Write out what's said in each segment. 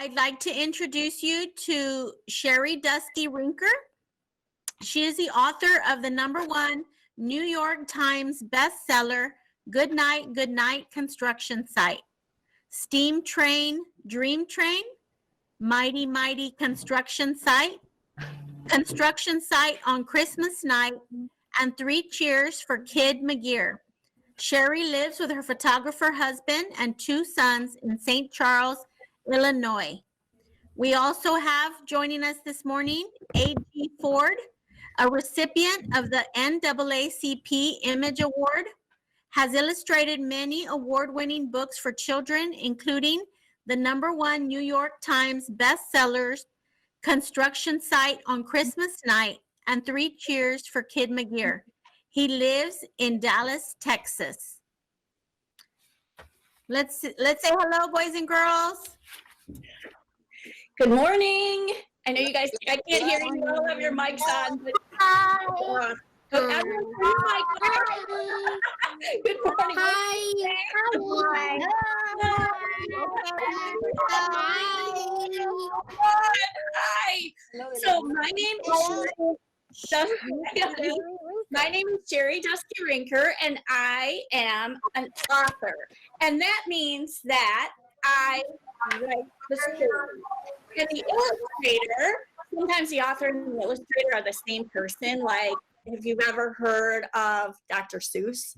I'd like to introduce you to Sherri Duskey Rinker. She is the author of the #1 New York Times bestseller, Goodnight, Goodnight Construction Site, Steam Train, Dream Train, Mighty, Mighty Construction Site on Christmas Night, and 3 Cheers for Kid McGear. Sherri lives with her photographer husband and 2 sons in St. Charles, Illinois. We also have joining us this morning, AG Ford, a recipient of the NAACP Image Award, has illustrated many award-winning books for children, including the #1 New York Times bestsellers, Construction Site on Christmas Night, and 3 Cheers for Kid McGear. He lives in Dallas, Texas. Let's say hello, boys and girls. Good morning. I know you guys, I can't hear you. You all have your mics on. But, Hi. everyone, good morning. Hi. Hi. So my name is Sherri Duskey Rinker, and I am an author. And that means that I write the story. And the illustrator, sometimes the author and the illustrator are the same person. Like, if you've ever heard of Dr. Seuss,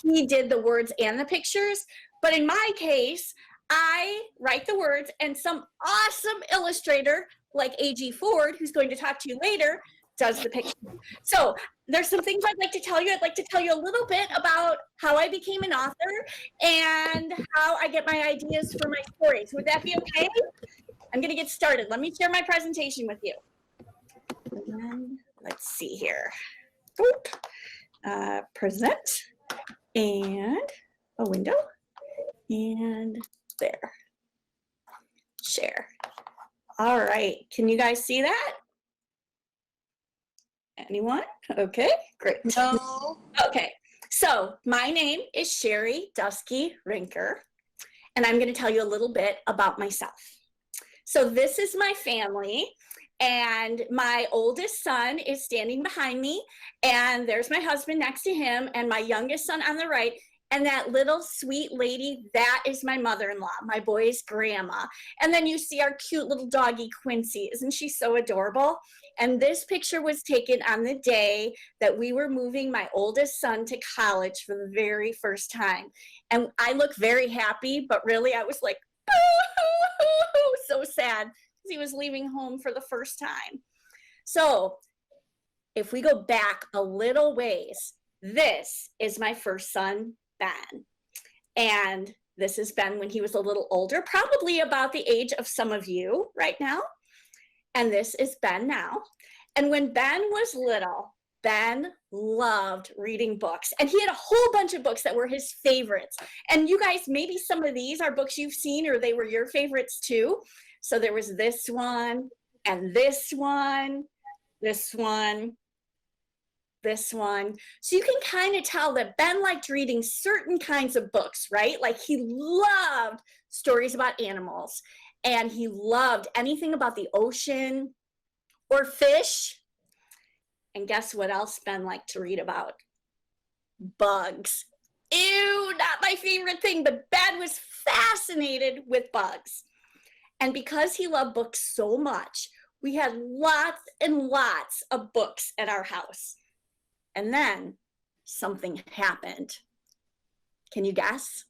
he did the words and the pictures. But in my case, I write the words, and some awesome illustrator like AG Ford, who's going to talk to you later, does the picture. So there's some things I'd like to tell you. I'd like to tell you a little bit about how I became an author and how I get my ideas for my stories. Would that be okay? I'm going to get started. Let me share my presentation with you. And let's see here. Present and a window and there. Share. All right. Can you guys see that? Anyone? Okay, great. No. Okay. So my name is Sherri Duskey Rinker, and I'm going to tell you a little bit about myself. So this is my family, and my oldest son is standing behind me, and there's my husband next to him, and my youngest son on the right, and that little sweet lady, that is my mother-in-law, my boy's grandma. And then you see our cute little doggy Quincy. Isn't she so adorable? And this picture was taken on the day that we were moving my oldest son to college for the very first time. And I look very happy, but really I was like, so sad because he was leaving home for the first time. So if we go back a little ways, this is my first son, Ben. And this is Ben when he was a little older, probably about the age of some of you right now. And this is Ben now. And when Ben was little, Ben loved reading books, and he had a whole bunch of books that were his favorites. And you guys, maybe some of these are books you've seen or they were your favorites too. So there was this one and this one, this one, this one. So you can kind of tell that Ben liked reading certain kinds of books, right? Like he loved stories about animals, and he loved anything about the ocean or fish. And guess what else Ben liked to read about? Bugs. Ew, not my favorite thing, but Ben was fascinated with bugs. And because he loved books so much, we had lots and lots of books at our house. And then something happened. Can you guess?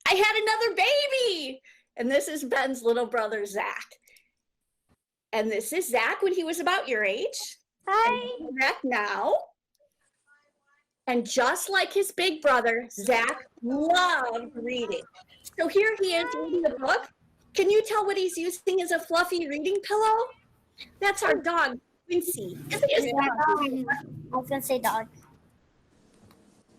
I had another baby. And this is Ben's little brother, Zach. And this is Zach when he was about your age. Hi. And Zach now. And just like his big brother, Zach loved reading. So here he is reading a book. Can you tell what he's using as a fluffy reading pillow? That's our dog, Quincy. I was going to say dog.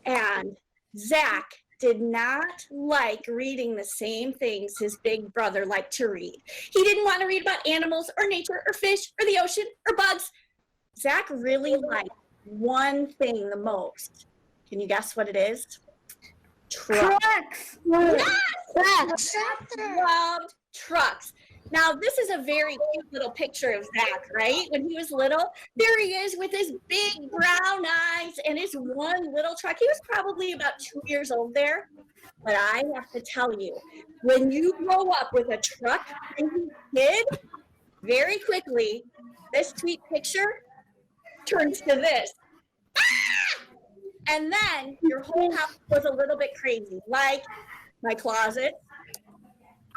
And Zach did not like reading the same things his big brother liked to read. He didn't want to read about animals or nature or fish or the ocean or bugs. Zach really liked one thing the most. Can you guess what it is? Trucks. Trucks. Yes! Trucks. Zach loved trucks. Now, this is a very cute little picture of Zach, right? When he was little, there he is with his big brown eyes and his one little truck. He was probably about 2 years old there. But I have to tell you, when you grow up with a truck and you kid, very quickly, this sweet picture turns to this. Ah! And then your whole house was a little bit crazy, like my closet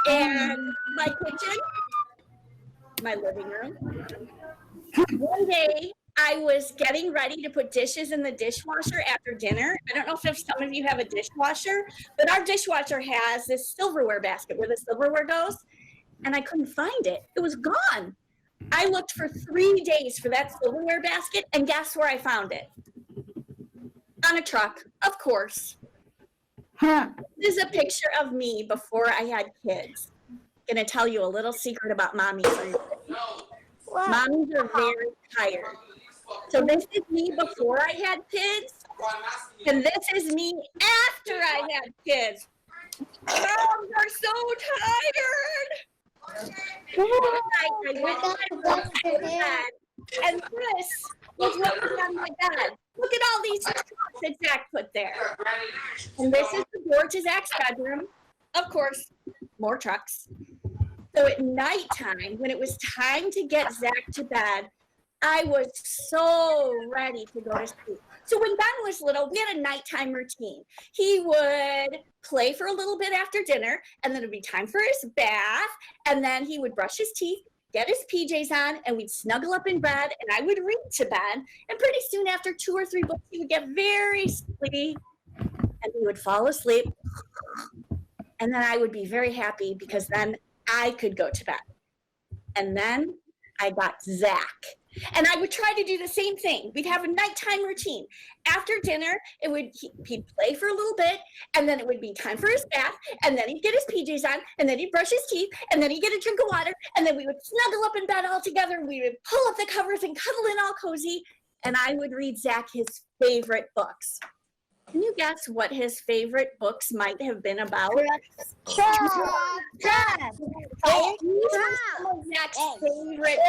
and my kitchen, my living room. One day, I was getting ready to put dishes in the dishwasher after dinner. I don't know if some of you have a dishwasher, but our dishwasher has this silverware basket where the silverware goes, and I couldn't find it. It was gone. I looked for 3 days for that silverware basket, and guess where I found it? On a truck, of course. This is a picture of me before I had kids. I'm gonna tell you a little secret about mommies. Mommies are very tired. So this is me before I had kids, and this is me after I had kids. Moms are so tired. I went to my bed, and this was what was on my bed. Look at all these trucks that Zach put there. And this is the door to Zach's bedroom. Of course, more trucks. So at nighttime, when it was time to get Zach to bed, I was so ready to go to sleep. So when Ben was little, we had a nighttime routine. He would play for a little bit after dinner, and then it would be time for his bath, and then he would brush his teeth, get his PJs on, and we'd snuggle up in bed, and I would read to Ben. And pretty soon after 2 or 3 books, he would get very sleepy, and he would fall asleep. And then I would be very happy because then I could go to bed. And then I got Zach. And I would try to do the same thing. We'd have a nighttime routine. After dinner, he'd play for a little bit, and then it would be time for his bath, and then he'd get his PJs on, and then he'd brush his teeth, and then he'd get a drink of water, and then we would snuggle up in bed all together, and we would pull up the covers and cuddle in all cozy, and I would read Zach his favorite books. Can you guess what his favorite books might have been about? Trucks. Oh, these are some of Zach's favorite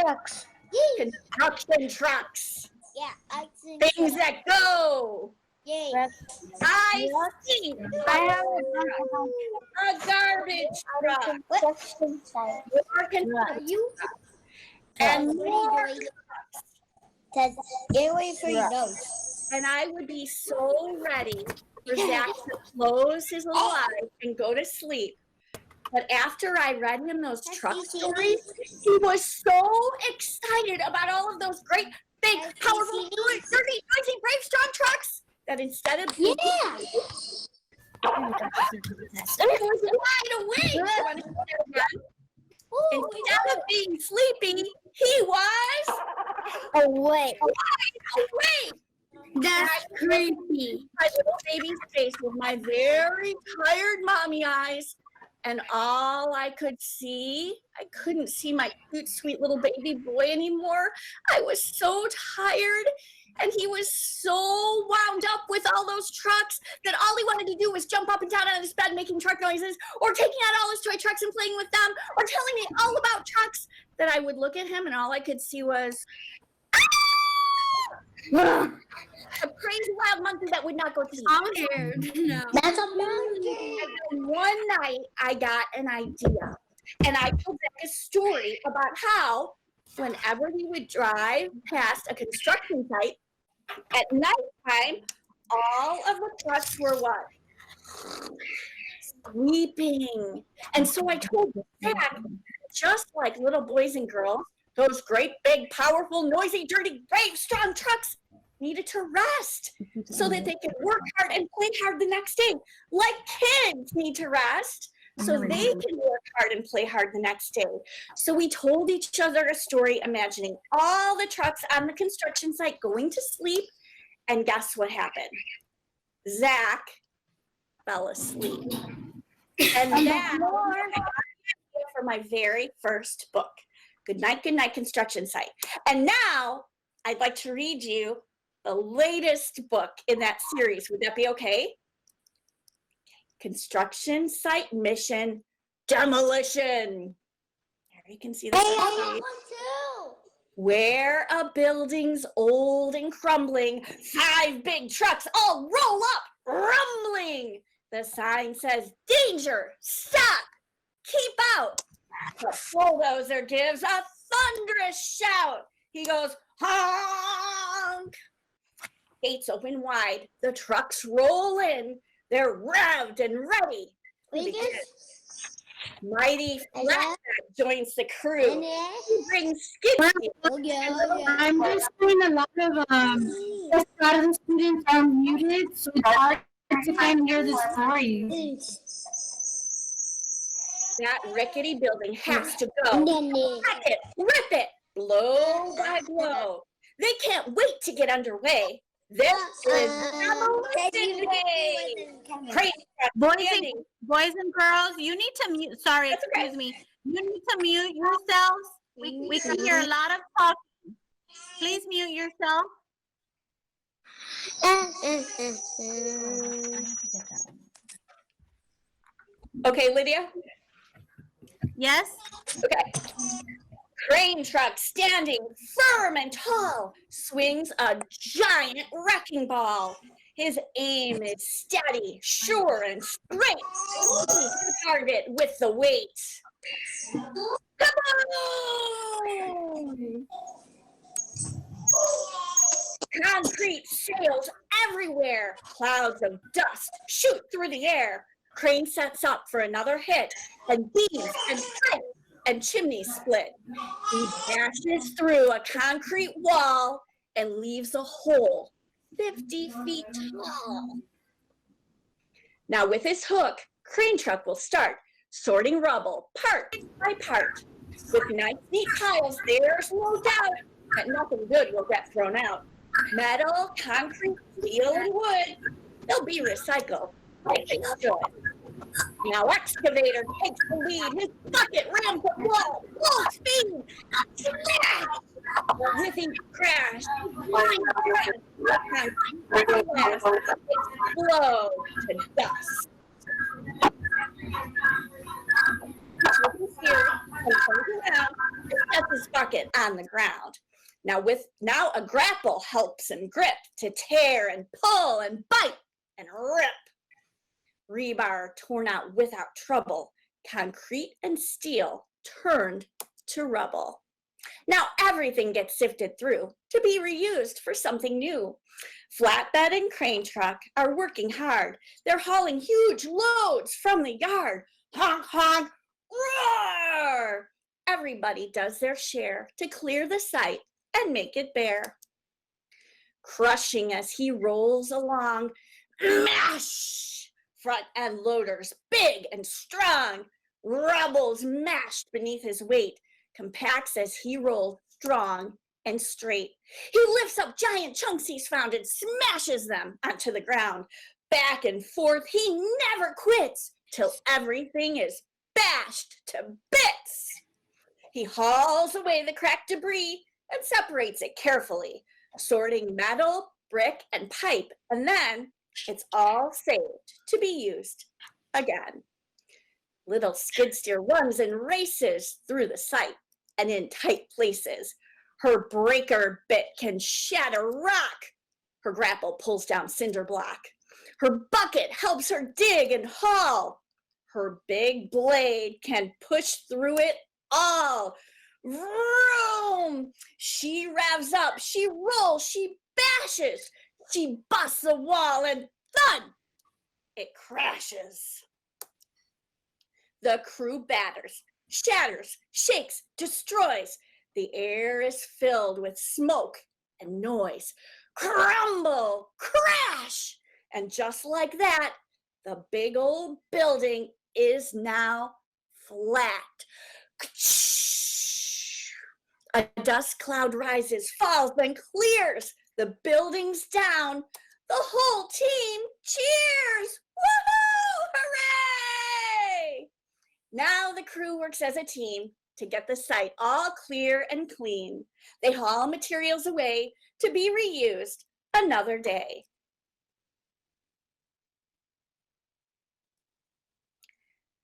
construction trucks. Yeah, I think Things that go. Yay. I see. I have a garbage truck. More construction and more. Get away from your nose. And I would be so ready for Zach to close his little eyes and go to sleep. But after I read him those truck stories, he was so excited about all of those great, big, powerful, dirty, noisy, brave, strong trucks that instead of being it was wide awake. Instead of being sleepy, he was Away. wide awake. That's creepy. My little baby's face with my very tired mommy eyes. And all I could see, I couldn't see my cute, sweet little baby boy anymore. I was so tired, and he was so wound up with all those trucks that all he wanted to do was jump up and down on his bed making truck noises, or taking out all his toy trucks and playing with them, or telling me all about trucks, that I would look at him and all I could see was a crazy wild monkey that would not go to sleep. I'm scared. No. That's a monkey. And one night I got an idea, and I told Zach a story about how whenever he would drive past a construction site at nighttime, all of the trucks were what? Sleeping. And so I told Zach, just like little boys and girls, those great, big, powerful, noisy, dirty, brave, strong trucks needed to rest so that they could work hard and play hard the next day. Like kids need to rest so they can work hard and play hard the next day. So we told each other a story imagining all the trucks on the construction site going to sleep, and guess what happened? Zach fell asleep. And then for my very first book, Goodnight, Goodnight Construction Site. And now I'd like to read you the latest book in that series. Would that be okay? Construction Site Mission Demolition. You can see the Hey, I sign. want one too. Where a building's old and crumbling, 5 big trucks all roll up, rumbling. The sign says, danger, stop, keep out. The bulldozer gives a thunderous shout. He goes, honk. Gates open wide, the trucks roll in. They're revved and ready. We just Mighty Flatbed joins the crew. and He brings skid steer. I'm just seeing a lot of a lot of the students are muted, so it's hard to kind of hear the stories. That rickety building has to go. Hack it, rip it, blow by blow. They can't wait to get underway. This is Demolition Day. Crane truck standing. Boys and girls, you need to mute. Sorry, That's okay. excuse me. You need to mute yourselves. We can hear a lot of talking. Please mute yourself. Okay, Lydia? Yes? Okay. Crane truck standing firm and tall swings a giant wrecking ball. His aim is steady, sure, and straight. He's the target with the weight. Kaboom! Concrete sails everywhere. Clouds of dust shoot through the air. Crane sets up for another hit, and beams and pipes and chimneys split. He dashes through a concrete wall and leaves a hole 50 feet tall. Now with his hook, crane truck will start sorting rubble part by part. With nice neat piles, there's no doubt that nothing good will get thrown out. Metal, concrete, steel, and wood, they'll be recycled like they should. Now excavator takes the lead. His bucket rams the wall, full speed. Smash! With each crash, flying explode to dust. With his gear and turns around, sets his bucket on the ground. Now a grapple helps him grip to tear and pull and bite and rip. Rebar torn out without trouble, concrete and steel turned to rubble. Now everything gets sifted through to be reused for something new. Flatbed and crane truck are working hard. They're hauling huge loads from the yard. Honk, honk, roar! Everybody does their share to clear the site and make it bare. Crushing as he rolls along, mash! Front end loaders, big and strong. Rubble's mashed beneath his weight, compacts as he rolls strong and straight. He lifts up giant chunks he's found and smashes them onto the ground. Back and forth, he never quits till everything is bashed to bits. He hauls away the cracked debris and separates it carefully, sorting metal, brick, and pipe, and then it's all saved to be used again. Little skid steer runs and races through the site and in tight places. Her breaker bit can shatter rock. Her grapple pulls down cinder block. Her bucket helps her dig and haul. Her big blade can push through it all. Vroom! She revs up, she rolls, she bashes. She busts the wall and thud, it crashes. The crew batters, shatters, shakes, destroys. The air is filled with smoke and noise. Crumble, crash! And just like that, the big old building is now flat. A dust cloud rises, falls, then clears. The building's down. The whole team cheers. Woohoo! Hooray! Now the crew works as a team to get the site all clear and clean. They haul materials away to be reused another day.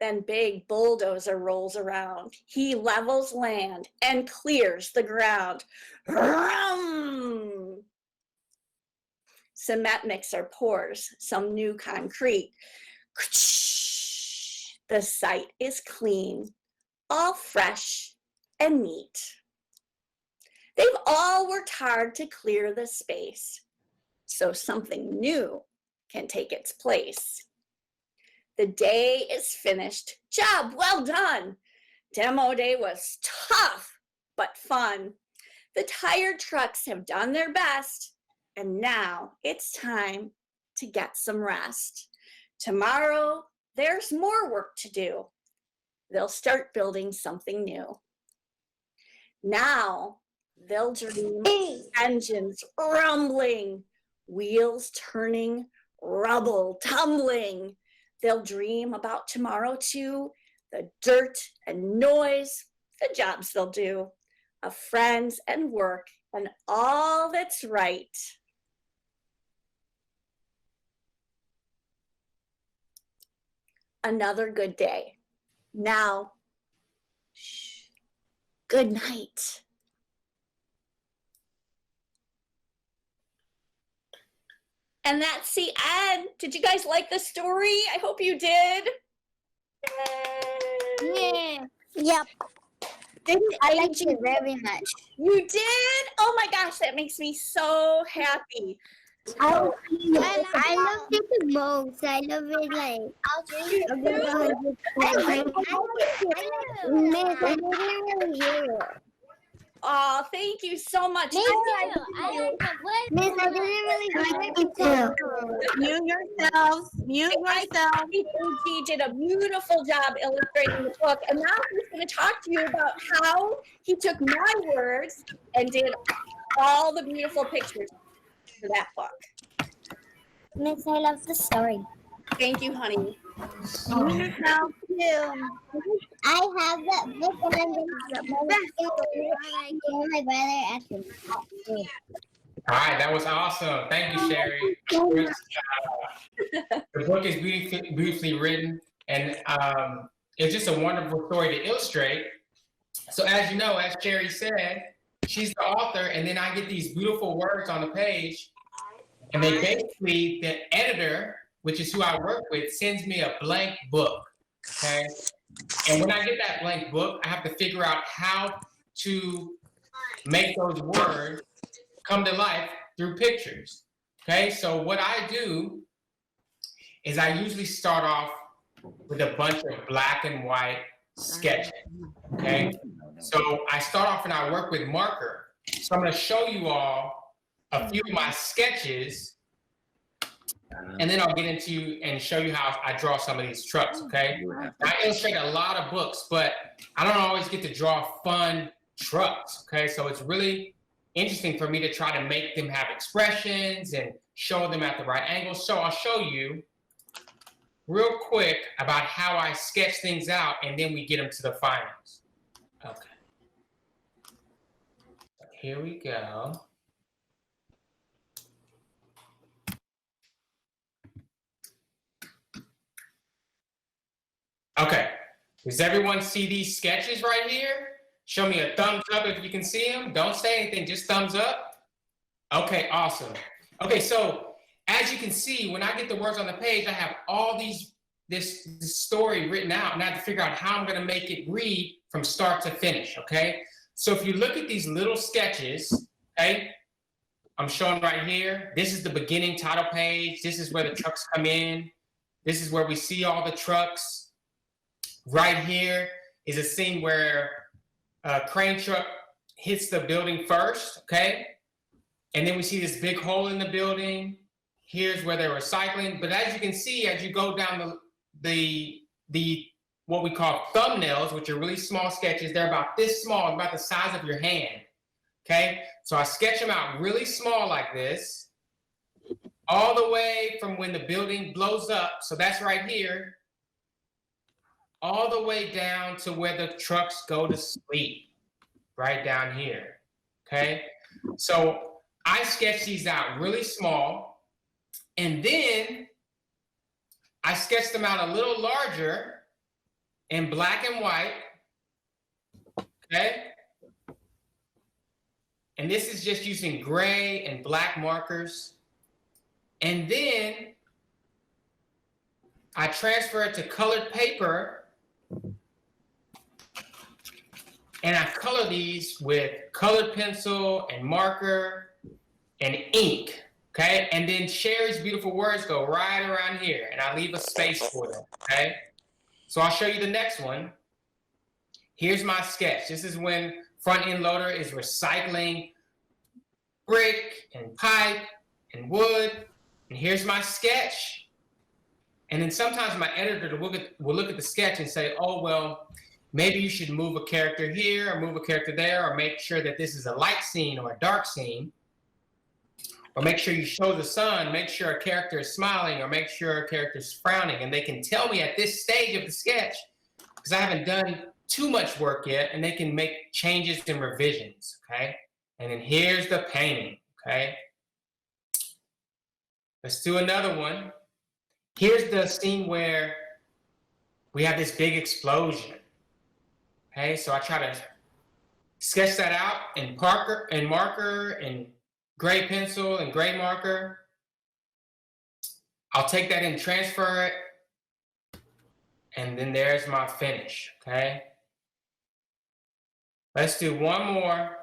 Then big bulldozer rolls around. He levels land and clears the ground. Vroom! Cement mixer pours some new concrete. The site is clean, all fresh and neat. They've all worked hard to clear the space so something new can take its place. The day is finished. Job well done. Demo day was tough but fun. The tired trucks have done their best, and now it's time to get some rest. Tomorrow, there's more work to do. They'll start building something new. Now, they'll dream engines rumbling, wheels turning, rubble tumbling. They'll dream about tomorrow too, the dirt and noise, the jobs they'll do, of friends and work and all that's right. Another good day. Now, shh, good night. And that's the end. Did you guys like the story? I hope you did. Yeah. Yep. I liked it very much. You did? Oh my gosh, that makes me so happy. I love it the most. I love it like. Oh, thank you so much. Me too. I like the word. Miss, I didn't really like it too. Mute yourselves. Mute yourself. I think AG did a beautiful job illustrating the book, and now he's going to talk to you about how he took my words and did all the beautiful pictures for that book. Miss, I love the story. Thank you, honey. Mute yourself. I have that book and I'm going to give my brother at the All right, that was awesome. Thank you, Sherri. The book is beautifully written, and it's just a wonderful story to illustrate. So as you know, as Sherri said, she's the author, and then I get these beautiful words on the page, and they basically, the editor, which is who I work with, sends me a blank book, okay? And when I get that blank book, I have to figure out how to make those words come to life through pictures, okay? So what I do is I usually start off with a bunch of black and white sketches, okay? So I start off and I work with marker. So I'm gonna show you all a few of my sketches, and then I'll get into and show you how I draw some of these trucks, okay? I illustrate a lot of books, but I don't always get to draw fun trucks, okay? So it's really interesting for me to try to make them have expressions and show them at the right angle. So I'll show you real quick about how I sketch things out, and then we get them to the finals. Okay. Here we go. Okay, does everyone see these sketches right here? Show me a thumbs up if you can see them. Don't say anything, just thumbs up. Okay, awesome. Okay, so as you can see, when I get the words on the page, I have all this story written out, and I have to figure out how I'm gonna make it read from start to finish, okay? So if you look at these little sketches, okay, I'm showing right here, this is the beginning title page, this is where the trucks come in, this is where we see all the trucks. Right here is a scene where a crane truck hits the building first, okay? And then we see this big hole in the building. Here's where they're recycling. But as you can see, as you go down the what we call thumbnails, which are really small sketches, they're about this small, about the size of your hand, okay? So I sketch them out really small like this, all the way from when the building blows up, so that's right here, all the way down to where the trucks go to sleep, right down here, okay? So I sketch these out really small, and then I sketch them out a little larger, in black and white, okay? And this is just using gray and black markers. And then I transfer it to colored paper, and I color these with colored pencil and marker and ink, okay? And then Sherri's beautiful words go right around here, and I leave a space for them, okay? So I'll show you the next one. Here's my sketch. This is when front end loader is recycling brick and pipe and wood. And here's my sketch. And then sometimes my editor will look at the sketch and say, oh, well, maybe you should move a character here or move a character there, or make sure that this is a light scene or a dark scene. Or make sure you show the sun, make sure a character is smiling, or make sure a character is frowning. And they can tell me at this stage of the sketch, because I haven't done too much work yet, and they can make changes and revisions, okay? And then here's the painting, okay? Let's do another one. Here's the scene where we have this big explosion, okay? So I try to sketch that out in marker and gray pencil and gray marker. I'll take that and transfer it, and then there's my finish, okay? Let's do one more.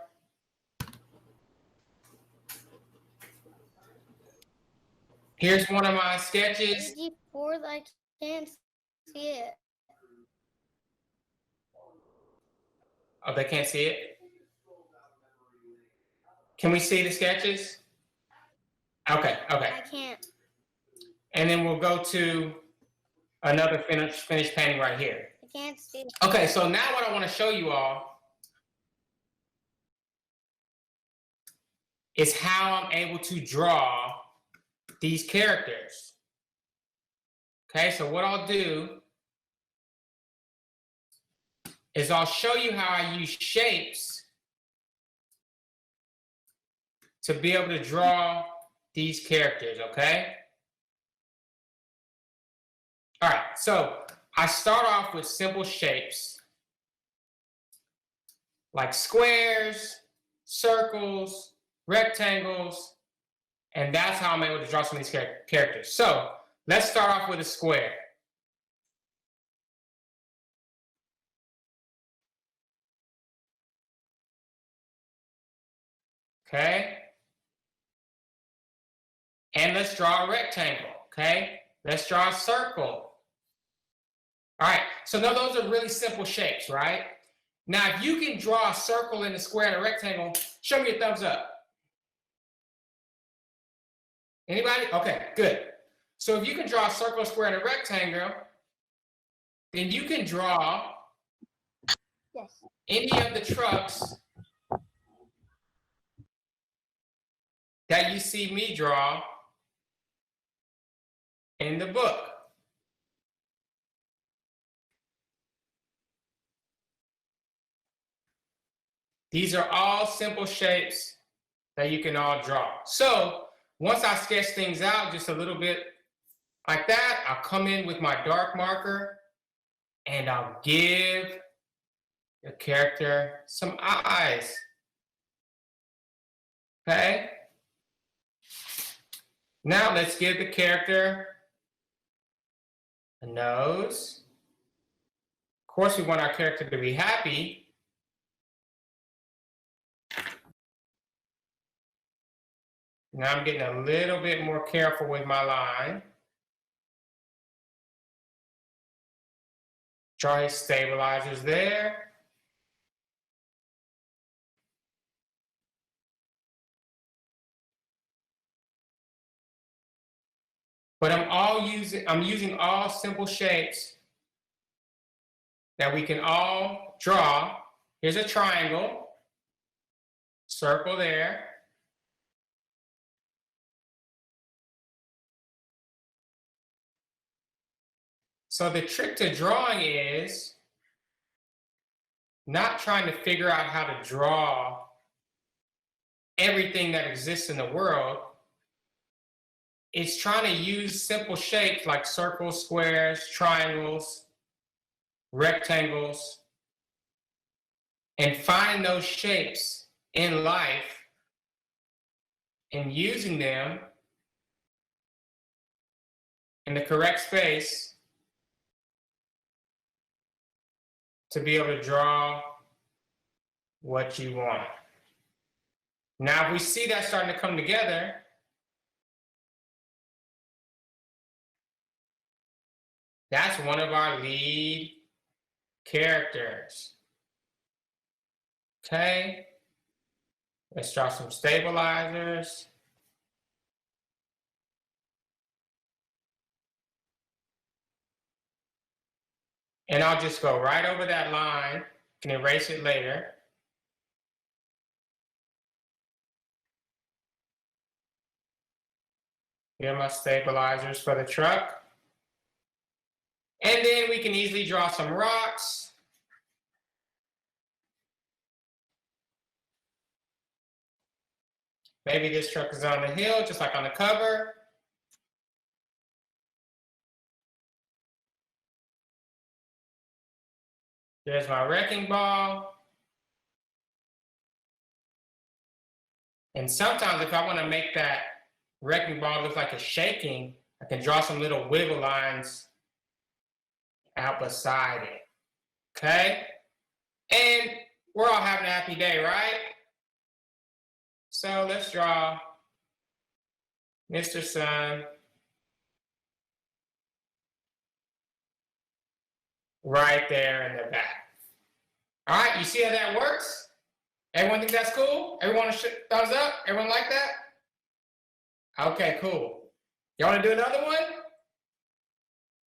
Here's one of my sketches. AG4, I can't see it. Oh, they can't see it? Can we see the sketches? Okay. I can't. And then we'll go to another finished painting right here. I can't see it. Okay, so now what I want to show you all is how I'm able to draw these characters. Okay, so what I'll do is I'll show you how I use shapes to be able to draw these characters, okay? All right, so I start off with simple shapes like squares, circles, rectangles, and that's how I'm able to draw some of these characters. So let's start off with a square. Okay? And let's draw a rectangle, okay? Let's draw a circle. All right, so now those are really simple shapes, right? Now, if you can draw a circle and a square and a rectangle, show me a thumbs up. Anybody? Okay, good. So if you can draw a circle, a square, and a rectangle, then you can draw any of the trucks that you see me draw in the book. These are all simple shapes that you can all draw. So once I sketch things out just a little bit like that, I'll come in with my dark marker and I'll give the character some eyes. Okay? Now let's give the character a nose. Of course, we want our character to be happy. Now I'm getting a little bit more careful with my line. Draw his stabilizers there. But I'm using all simple shapes that we can all draw. Here's a triangle, circle there. So the trick to drawing is not trying to figure out how to draw everything that exists in the world. It's trying to use simple shapes like circles, squares, triangles, rectangles, and find those shapes in life and using them in the correct space to be able to draw what you want. Now, if we see that starting to come together, that's one of our lead characters. Okay, let's draw some stabilizers. And I'll just go right over that line, can erase it later. Here are my stabilizers for the truck. And then we can easily draw some rocks. Maybe this truck is on the hill, just like on the cover. There's my wrecking ball. And sometimes if I want to make that wrecking ball look like it's shaking, I can draw some little wiggle lines out beside it. Okay? And we're all having a happy day, right? So let's draw Mr. Sun right there in the back. All right, you see how that works? Everyone think that's cool? Everyone thumbs up? Everyone like that? Okay, cool. Y'all wanna do another one?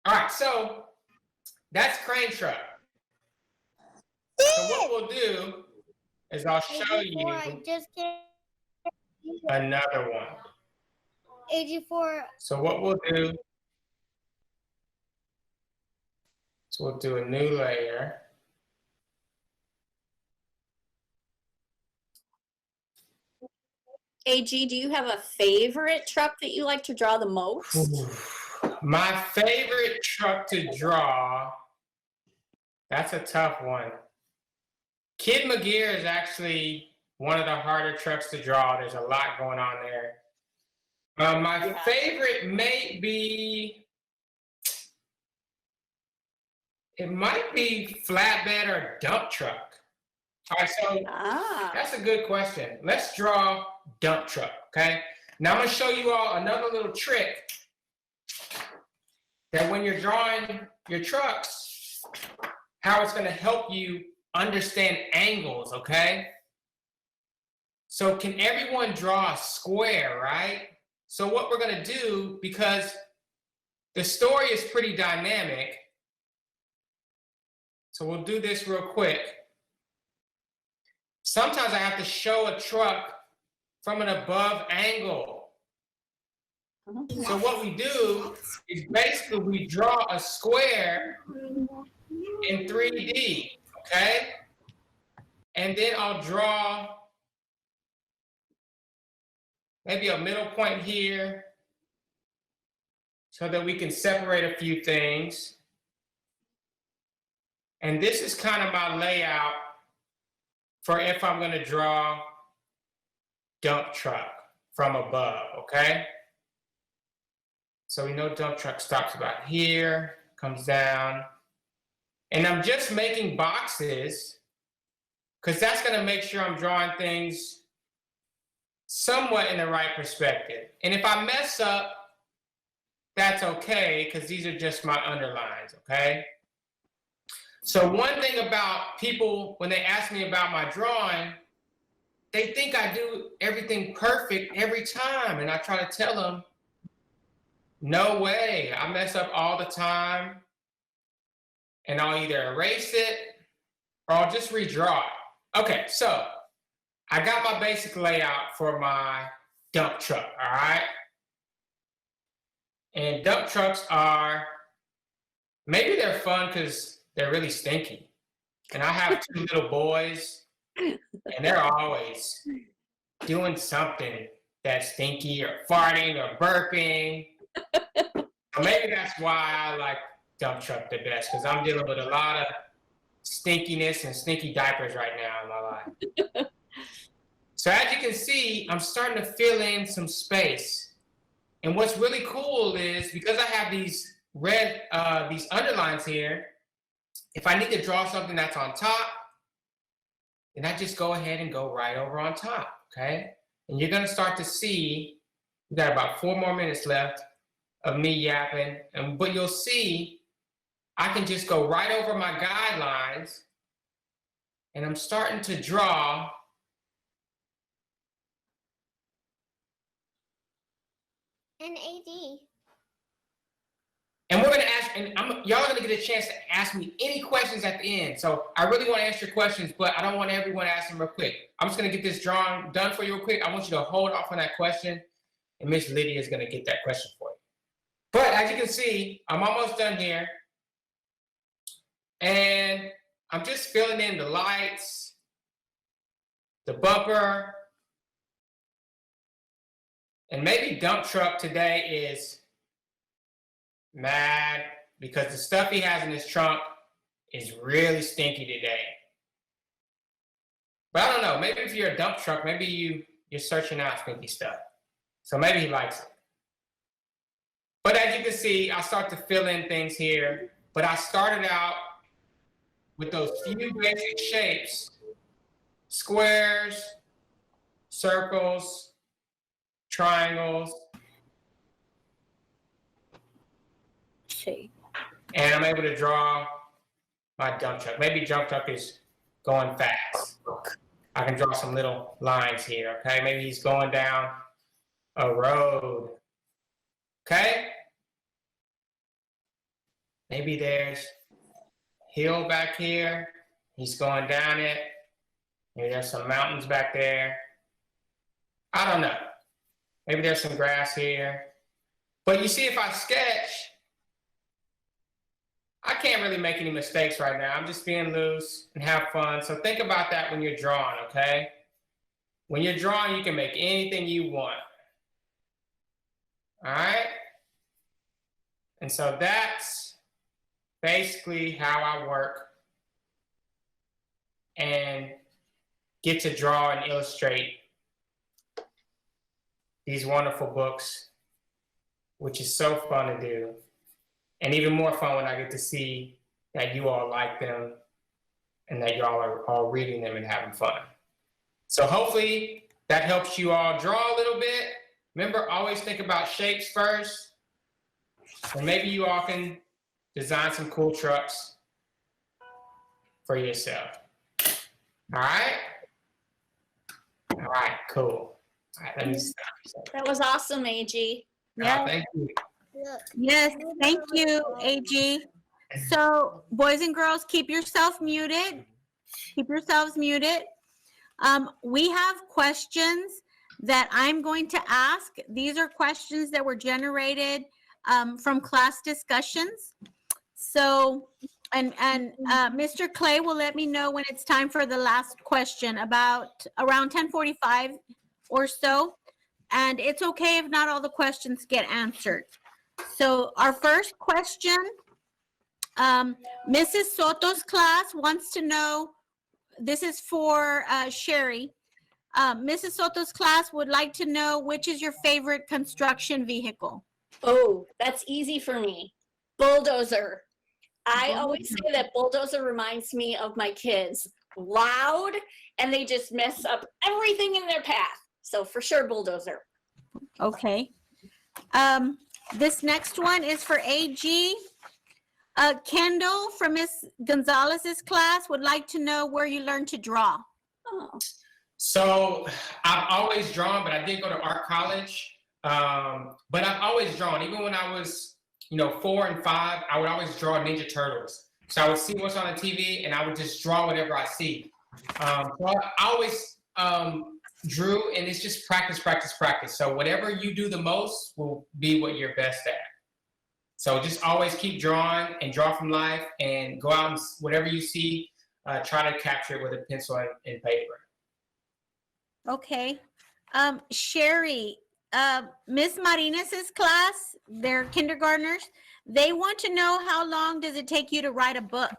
All right, so that's Crane Truck. So what we'll do is I'll show you another one. AG4. So what we'll do, so we'll do a new layer. AG, do you have a favorite truck that you like to draw the most? My favorite truck to draw, that's a tough one. Kid McGear is actually one of the harder trucks to draw. There's a lot going on there. My favorite may be, it might be flatbed or dump truck. All right, so that's a good question. Let's draw dump truck, okay? Now I'm gonna show you all another little trick that when you're drawing your trucks, how it's gonna help you understand angles, okay? So can everyone draw a square, right? So what we're gonna do, because the story is pretty dynamic, so we'll do this real quick. Sometimes I have to show a truck from an above angle. So what we do is basically we draw a square in 3D, okay? And then I'll draw maybe a middle point here so that we can separate a few things. And this is kind of my layout for if I'm gonna draw dump truck from above, okay? So we know dump truck stops about here, comes down. And I'm just making boxes because that's gonna make sure I'm drawing things somewhat in the right perspective. And if I mess up, that's okay, because these are just my underlines, okay? So one thing about people, when they ask me about my drawing, they think I do everything perfect every time. And I try to tell them, no way, I mess up all the time. And I'll either erase it or I'll just redraw it. Okay, so I got my basic layout for my dump truck, all right? And dump trucks are, maybe they're fun because they're really stinky. And I have two little boys, and they're always doing something that's stinky or farting or burping. So maybe that's why I like dump truck the best because I'm dealing with a lot of stinkiness and stinky diapers right now in my life. So as you can see, I'm starting to fill in some space. And what's really cool is because I have these red, these underlines here, if I need to draw something that's on top, then I just go ahead and go right over on top, okay? And you're gonna start to see, we got about 4 more minutes left of me yapping, but you'll see, I can just go right over my guidelines, and I'm starting to draw An AD. and we're gonna ask, and y'all are gonna get a chance to ask me any questions at the end. So I really want to answer your questions, but I don't want everyone to ask them real quick. I'm just gonna get this drawing done for you real quick. I want you to hold off on that question, and Miss Lydia is gonna get that question for you. But as you can see, I'm almost done here. And I'm just filling in the lights, the bumper, and maybe dump truck today is mad because the stuff he has in his trunk is really stinky today. But I don't know, maybe if you're a dump truck, maybe you're searching out stinky stuff. So maybe he likes it. But as you can see, I start to fill in things here, but I started out with those few basic shapes, squares, circles, triangles, See. and I'm able to draw my dump truck. Maybe dump truck is going fast. I can draw some little lines here, okay? Maybe he's going down a road, okay? Maybe there's hill back here. He's going down it. Maybe there's some mountains back there. I don't know. Maybe there's some grass here. But you see, if I sketch, I can't really make any mistakes right now. I'm just being loose and have fun. So think about that when you're drawing, okay? When you're drawing, you can make anything you want. All right? And so that's basically how I work and get to draw and illustrate these wonderful books, which is so fun to do. And even more fun when I get to see that you all like them and that y'all are all reading them and having fun. So hopefully that helps you all draw a little bit. Remember, always think about shapes first. And maybe you all can design some cool trucks for yourself. All right? All right, cool. All right, let me stop. That was awesome, AG. Yeah. Thank you. Look. Yes, thank you, AG. So, boys and girls, keep yourself muted. Keep yourselves muted. We have questions that I'm going to ask. These are questions that were generated from class discussions. So, and Mr. Clay will let me know when it's time for the last question, about around 10:45 or so. And it's okay if not all the questions get answered. So our first question, Mrs. Soto's class wants to know, this is for Sherri. Mrs. Soto's class would like to know, which is your favorite construction vehicle? Oh, that's easy for me. Bulldozer. I always say that bulldozer reminds me of my kids. Loud, and they just mess up everything in their path. So for sure, bulldozer. Okay. This next one is for AG. Kendall from Miss Gonzalez's class would like to know where you learned to draw. Oh. So I've always drawn, but I did go to art college. But I've always drawn. Even when I was, 4 and 5, I would always draw Ninja Turtles. So I would see what's on the TV, and I would just draw whatever I see. So I always drew, and it's just practice, practice, practice. So whatever you do the most will be what you're best at. So just always keep drawing and draw from life, and go out and whatever you see, try to capture it with a pencil and paper. Okay. Sherri, Miss Marines's class, they're kindergartners. They want to know, how long does it take you to write a book?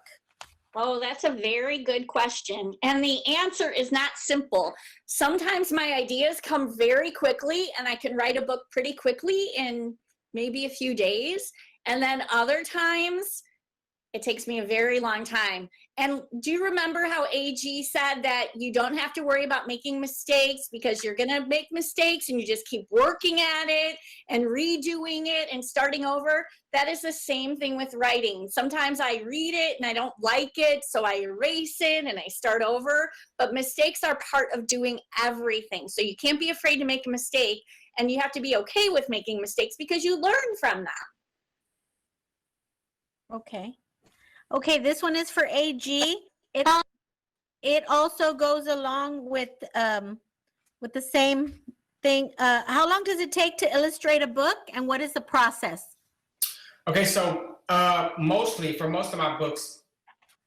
Oh, that's a very good question. And the answer is not simple. Sometimes my ideas come very quickly and I can write a book pretty quickly in maybe a few days. And then other times it takes me a very long time. And do you remember how AG said that you don't have to worry about making mistakes because you're going to make mistakes and you just keep working at it and redoing it and starting over? That is the same thing with writing. Sometimes I read it and I don't like it, so I erase it and I start over. But mistakes are part of doing everything. So you can't be afraid to make a mistake, and you have to be okay with making mistakes because you learn from them. Okay. Okay, this one is for AG. It also goes along with the same thing. How long does it take to illustrate a book, and what is the process? Okay, so mostly for most of my books,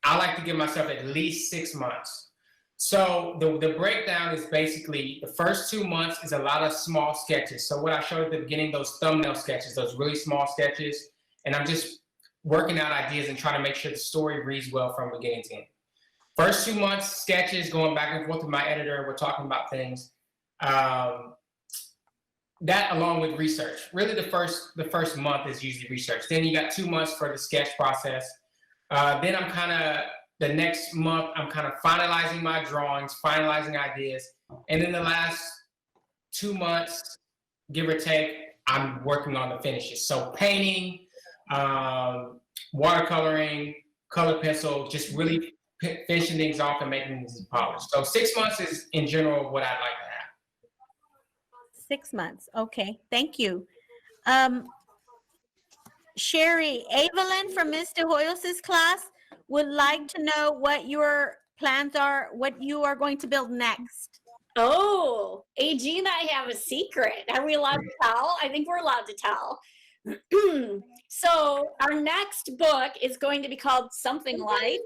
I like to give myself at least 6 months. So the breakdown is basically the first 2 months is a lot of small sketches. So what I showed at the beginning, those thumbnail sketches, those really small sketches, and I'm just working out ideas and trying to make sure the story reads well from beginning to end. First 2 months, sketches, going back and forth with my editor, we're talking about things. That along with research. Really the first month is usually research. Then you got 2 months for the sketch process. Then the next month, I'm kind of finalizing my drawings, finalizing ideas. And then the last 2 months, give or take, I'm working on the finishes. So painting, watercoloring, color pencil, just really finishing things off and making things polished. So 6 months is in general what I'd like to have. 6 months. Okay, thank you. Sherri, Evelyn from Ms. De Hoyos' class would like to know what your plans are, what you are going to build next. Oh, AG and I have a secret. Are we allowed to tell? I think we're allowed to tell. So our next book is going to be called something like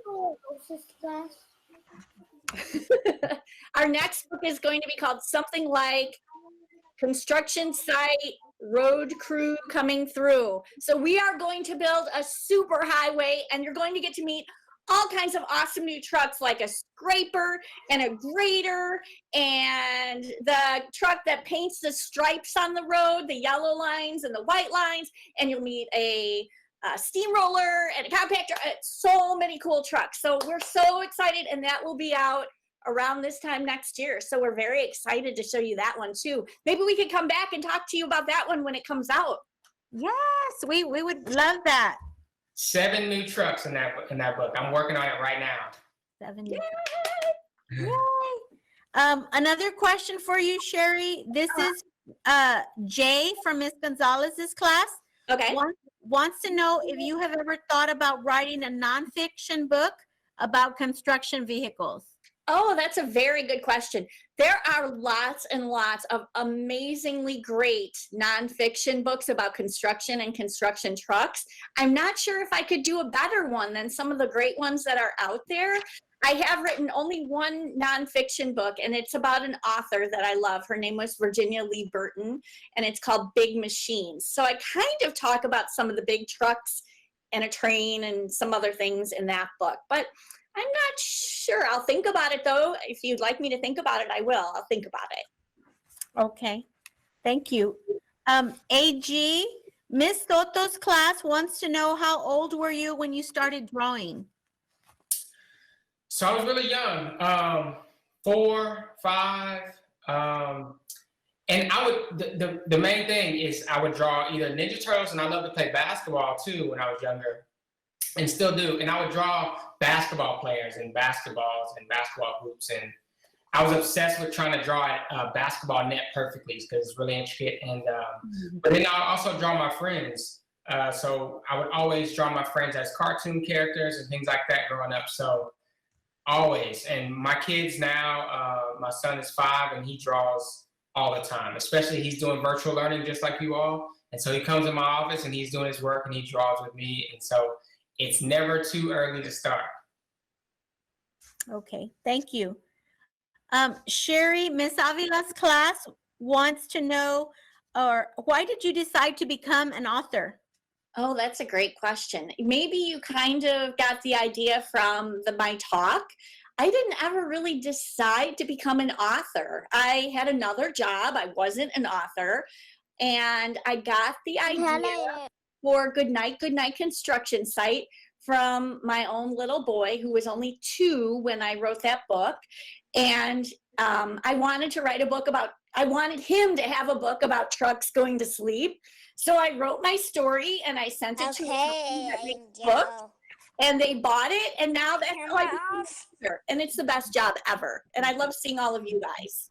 our next book is going to be called something like Construction Site Road Crew Coming Through. So we are going to build a super highway, and you're going to get to meet all kinds of awesome new trucks like a scraper and a grader and the truck that paints the stripes on the road, the yellow lines and the white lines, and you'll meet a steamroller and a compactor, so many cool trucks. So we're so excited, and that will be out around this time next year. So we're very excited to show you that one too. Maybe we could come back and talk to you about that one when it comes out. Yes, we would love that. 7 new trucks in that book. I'm working on it right now. 7 years. Yay. Another question for you, Sherri. This is Jay from Ms. Gonzalez's class. Okay. Wants to know if you have ever thought about writing a nonfiction book about construction vehicles. Oh, that's a very good question. There are lots and lots of amazingly great nonfiction books about construction and construction trucks. I'm not sure if I could do a better one than some of the great ones that are out there. I have written only one nonfiction book, and it's about an author that I love. Her name was Virginia Lee Burton, and it's called Big Machines. So I kind of talk about some of the big trucks and a train and some other things in that book. But I'm not sure. I'll think about it, though. If you'd like me to think about it, I will. I'll think about it. Okay. Thank you. AG, Miss Soto's class wants to know, how old were you when you started drawing? So I was really young, 4, 5. And I would, the main thing is I would draw either Ninja Turtles, and I love to play basketball too when I was younger, and still do. And I would draw basketball players and basketballs and basketball hoops. And I was obsessed with trying to draw a basketball net perfectly because it's really intricate. And but then I also draw my friends. So I would always draw my friends as cartoon characters and things like that growing up. So always. And my kids now, my son is 5 and he draws all the time, especially he's doing virtual learning just like you all. And so he comes in my office and he's doing his work and he draws with me. And so it's never too early to start. Okay, thank you. Sherri, Miss Avila's class wants to know, or why did you decide to become an author? Oh, that's a great question. Maybe you kind of got the idea from my talk. I didn't ever really decide to become an author. I had another job. I wasn't an author. And I got the idea for Goodnight construction site from my own little boy who was only 2 when I wrote that book. And I wanted to write a book I wanted him to have a book about trucks going to sleep. So I wrote my story and I sent it to a company that makes books, and they bought it, and now that's how I became an author. And it's the best job ever. And I love seeing all of you guys.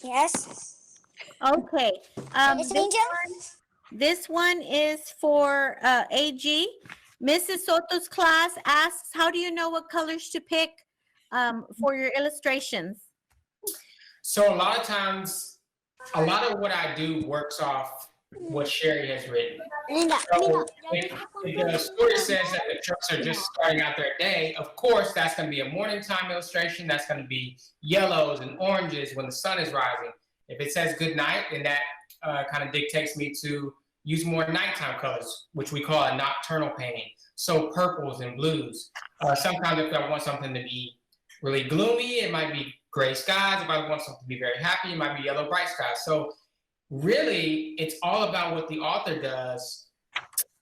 Yes. Okay. This one is for AG. Mrs. Soto's class asks, how do you know what colors to pick for your illustrations? So a lot of times, a lot of what I do works off what Sherri has written. So if the story says that the trucks are just starting out their day, of course, that's going to be a morning time illustration. That's going to be yellows and oranges when the sun is rising. If it says good night, then that kind of dictates me to use more nighttime colors, which we call a nocturnal painting. So purples and blues. Sometimes if I want something to be really gloomy, it might be gray skies. If I want something to be very happy, it might be yellow bright skies. So really, it's all about what the author does.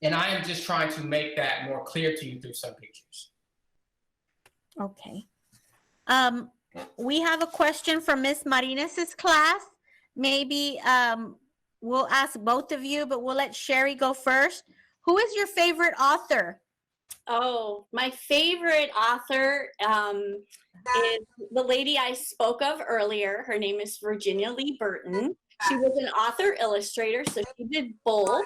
And I am just trying to make that more clear to you through some pictures. Okay. We have a question from Miss Marinas' class. Maybe we'll ask both of you, but we'll let Sherri go first. Who is your favorite author? Oh, my favorite author is the lady I spoke of earlier. Her name is Virginia Lee Burton. She was an author illustrator, so she did both.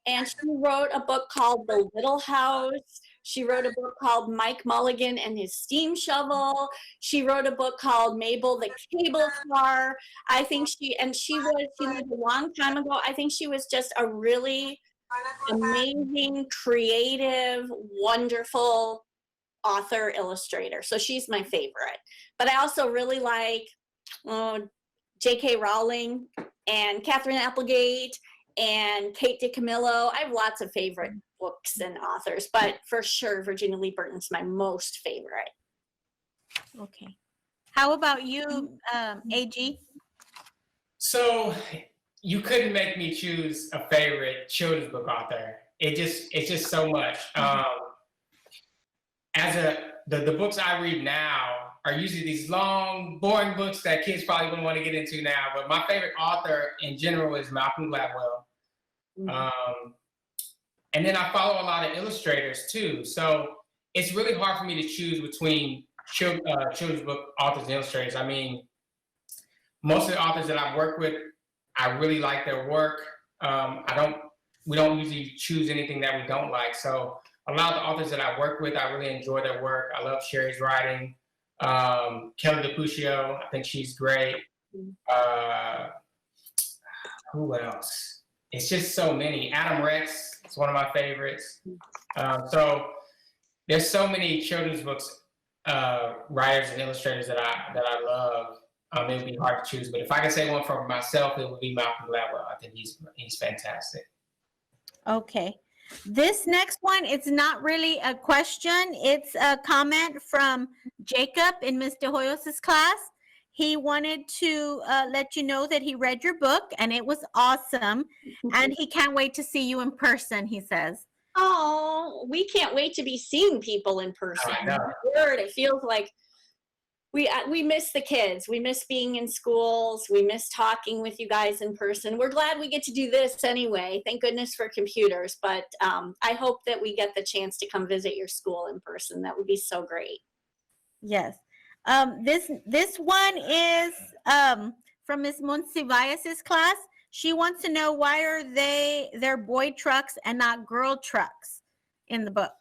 And she wrote a book called The Little House. She wrote a book called Mike Mulligan and His Steam Shovel. She wrote a book called Mabel the Cable Car. I think she lived a long time ago. I think she was just a really amazing, creative, wonderful author illustrator. So she's my favorite. But I also really like J.K. Rowling and Catherine Applegate and Kate DiCamillo. I have lots of favorite books and authors, but for sure Virginia Lee Burton's my most favorite. Okay. How about you, AG? So you couldn't make me choose a favorite children's book author. It's just so much. The books I read now are usually these long, boring books that kids probably wouldn't want to get into now. But my favorite author in general is Malcolm Gladwell. And then I follow a lot of illustrators too. So it's really hard for me to choose between children's book authors and illustrators. I mean, most of the authors that I've worked with, I really like their work. We don't usually choose anything that we don't like. So a lot of the authors that I work with, I really enjoy their work. I love Sherri's writing. Kelly DiPuccio, I think she's great. Who else? It's just so many. Adam Rex is one of my favorites. So there's so many children's books writers and illustrators that I love. It would be hard to choose, but if I could say one for myself, it would be Malcolm Gladwell. I think he's fantastic. Okay. This next one, it's not really a question. It's a comment from Jacob in Ms. De Hoyos' class. He wanted to let you know that he read your book and it was awesome. And he can't wait to see you in person, he says. Oh, we can't wait to be seeing people in person. It feels like we miss the kids. We miss being in schools. We miss talking with you guys in person. We're glad we get to do this anyway. Thank goodness for computers. But I hope that we get the chance to come visit your school in person. That would be so great. Yes. This one is from Ms. Monsivalles's class. She wants to know, why are they're boy trucks and not girl trucks in the book?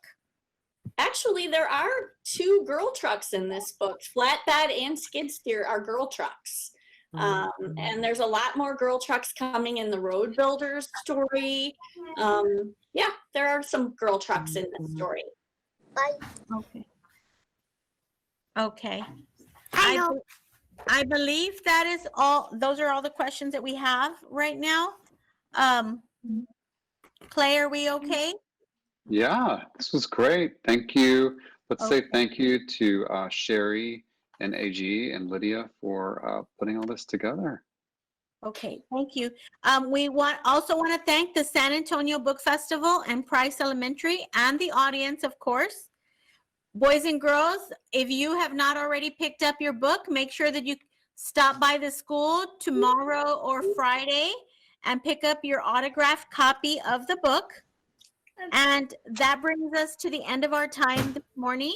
Actually, there are 2 girl trucks in this book. Flatbed and skid steer are girl trucks. And there's a lot more girl trucks coming in the Road Builders story. Yeah, there are some girl trucks in this story. Okay. Okay. I believe that is all. Those are all the questions that we have right now. Clay, are we okay? Yeah, this was great. Thank you. Let's Okay. say thank you to Sherri and AG and Lydia for putting all this together. Okay, thank you. We also want to thank the San Antonio Book Festival and Price Elementary and the audience, of course. Boys and girls, if you have not already picked up your book, make sure that you stop by the school tomorrow or Friday and pick up your autographed copy of the book. And that brings us to the end of our time this morning.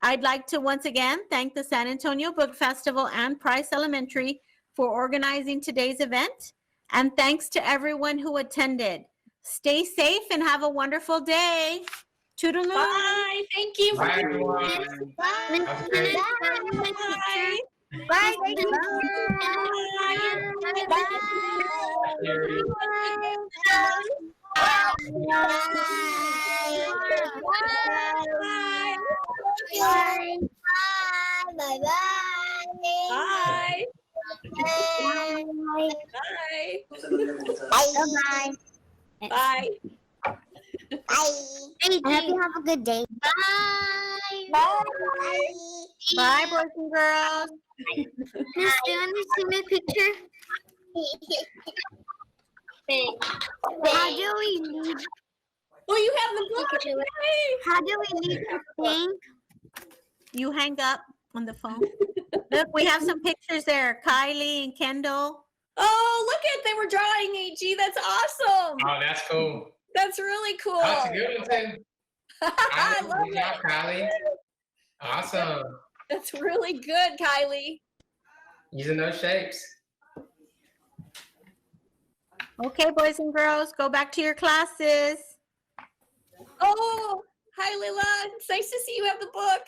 I'd like to once again thank the San Antonio Book Festival and Price Elementary for organizing today's event. And thanks to everyone who attended. Stay safe and have a wonderful day. Toodaloo. Bye. Thank you. Bye, everyone. Bye. Have a great- Bye. Bye. Thank you. Bye. Sherri. Bye. Bye. Bye. Bye. Bye. Bye. I hope you have a good day. Bye. Bye. Bye, boys and girls. Miss, do you want to see my picture? How do we leave? Oh, you have the book. Yay. How do we leave the thing? You hang up on the phone. Look, we have some pictures there. Kylie and Kendall. Oh, look at they were drawing AG. That's awesome. Oh, that's cool. That's really cool. That's a good one, too. I love Good job, Kylie. Awesome. That's really good, Kylie. Using those shapes. Okay, boys and girls, go back to your classes. Oh, hi, Lila. It's nice to see you have the book.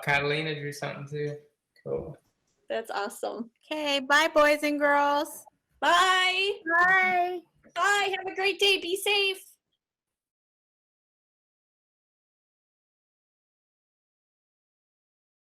Catalina drew something too. Cool. That's awesome. Okay, bye, boys and girls. Bye. Bye. Bye. Have a great day. Be safe.